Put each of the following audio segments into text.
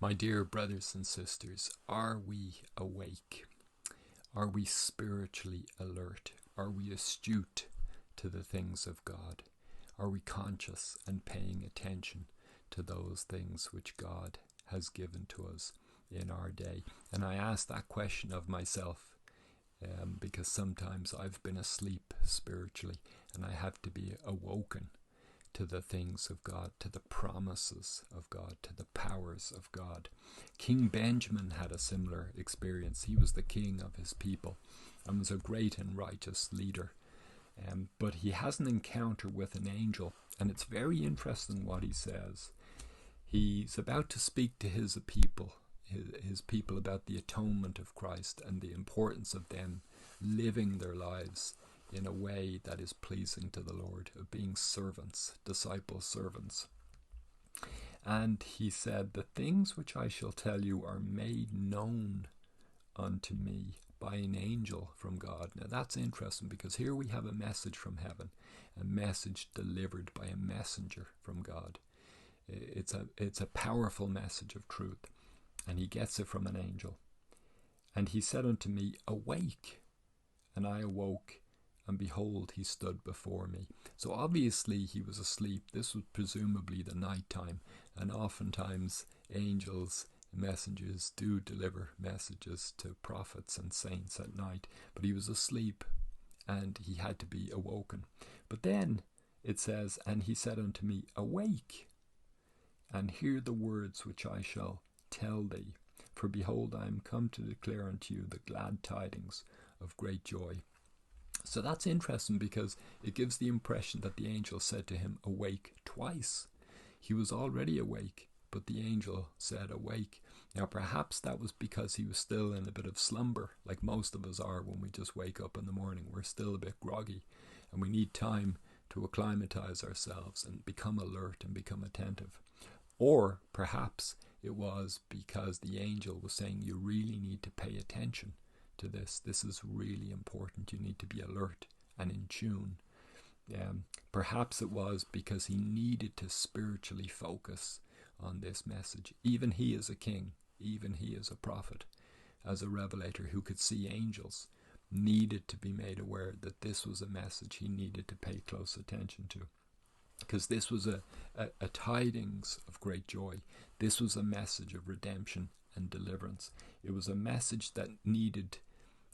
My dear brothers and sisters, are we awake? Are we spiritually alert? Are we astute to the things of God? Are we conscious and paying attention to those things which God has given to us in our day? And I ask that question of myself because sometimes I've been asleep spiritually and I have to be awoken to the things of God, to the promises of God, to the powers of God. King Benjamin had a similar experience. He was the king of his people and was a great and righteous leader. But he has an encounter with an angel, and it's very interesting what he says. He's about to speak to his people about the atonement of Christ and the importance of them living their lives in a way that is pleasing to the Lord, of being servants, disciple servants. And he said, "The things which I shall tell you are made known unto me by an angel from God." Now that's interesting, because here we have a message from heaven, a message delivered by a messenger from God. It's a powerful message of truth, and he gets it from an angel. "And he said unto me, Awake. And I awoke, and behold, he stood before me." So obviously he was asleep. This was presumably the night time, and oftentimes angels, messengers, do deliver messages to prophets and saints at night. But he was asleep, and he had to be awoken. But then it says, "And he said unto me, Awake, and hear the words which I shall tell thee. For behold, I am come to declare unto you the glad tidings of great joy." So that's interesting, because it gives the impression that the angel said to him, "Awake," twice. He was already awake, but the angel said, "Awake." Now perhaps that was because he was still in a bit of slumber, like most of us are when we just wake up in the morning. We're still a bit groggy, and we need time to acclimatize ourselves and become alert and become attentive. Or perhaps it was because the angel was saying, "You really need to pay attention to this. This is really important. You need to be alert and in tune." Perhaps it was because he needed to spiritually focus on this message. Even he is a king, even he is a prophet, as a revelator who could see angels, needed to be made aware that this was a message he needed to pay close attention to. Because this was a tidings of great joy. This was a message of redemption and deliverance. It was a message that needed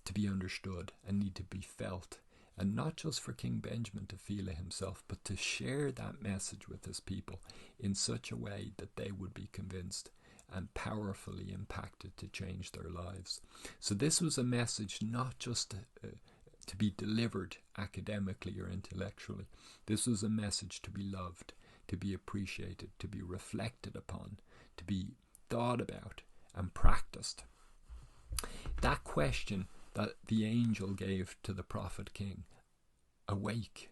to be understood and need to be felt. And not just for King Benjamin to feel it himself, but to share that message with his people in such a way that they would be convinced and powerfully impacted to change their lives. So this was a message not just to be delivered academically or intellectually. This was a message to be loved, to be appreciated, to be reflected upon, to be thought about and practiced. That question that the angel gave to the prophet king, "Awake."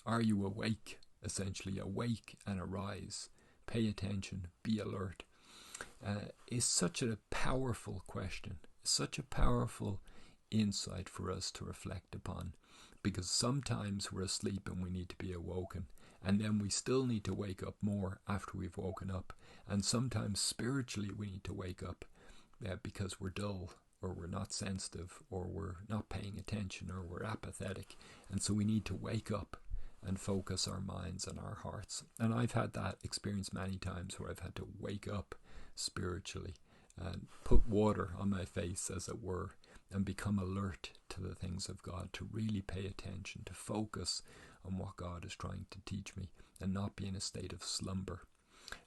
Are you awake? Essentially, awake and arise. Pay attention, be alert. Is such a powerful question, such a powerful insight for us to reflect upon, because sometimes we're asleep and we need to be awoken, and then we still need to wake up more after we've woken up, and sometimes spiritually we need to wake up because we're dull, or we're not sensitive, or we're not paying attention, or we're apathetic, and so we need to wake up and focus our minds and our hearts. And I've had that experience many times, where I've had to wake up spiritually and put water on my face, as it were, and become alert to the things of God, to really pay attention, to focus on what God is trying to teach me, and not be in a state of slumber.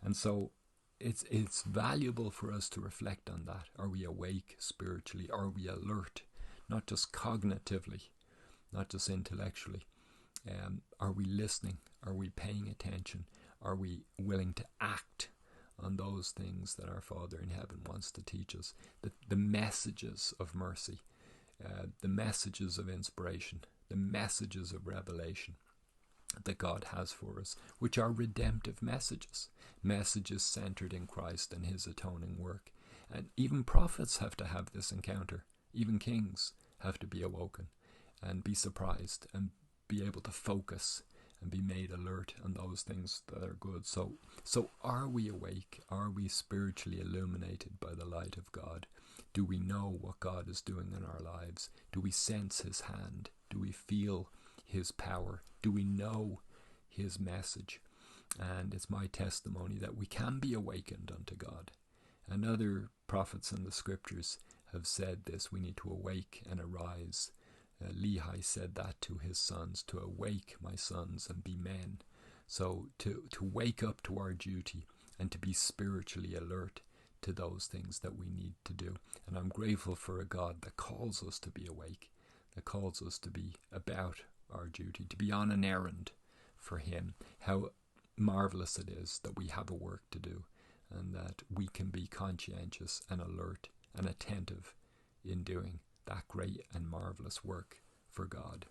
And so it's valuable for us to reflect on that. Are we awake spiritually? Are we alert? Not just cognitively, not just intellectually. Are we listening? Are we paying attention? Are we willing to act on those things that our Father in heaven wants to teach us? The messages of mercy, the messages of inspiration, the messages of revelation that God has for us, which are redemptive messages, messages centered in Christ and his atoning work. And even prophets have to have this encounter. Even kings have to be awoken and be surprised and be able to focus and be made alert on those things that are good. So are we awake? Are we spiritually illuminated by the light of God? Do we know what God is doing in our lives? Do we sense his hand? Do we feel his power? Do we know his message? And it's my testimony that we can be awakened unto God. And other prophets in the scriptures have said this: we need to awake and arise. Lehi said that to his sons, to awake, my sons, and be men. So to wake up to our duty and to be spiritually alert to those things that we need to do. And I'm grateful for a God that calls us to be awake, that calls us to be about our duty, to be on an errand for him. How marvelous it is that we have a work to do, and that we can be conscientious and alert and attentive in doing that great and marvelous work for God.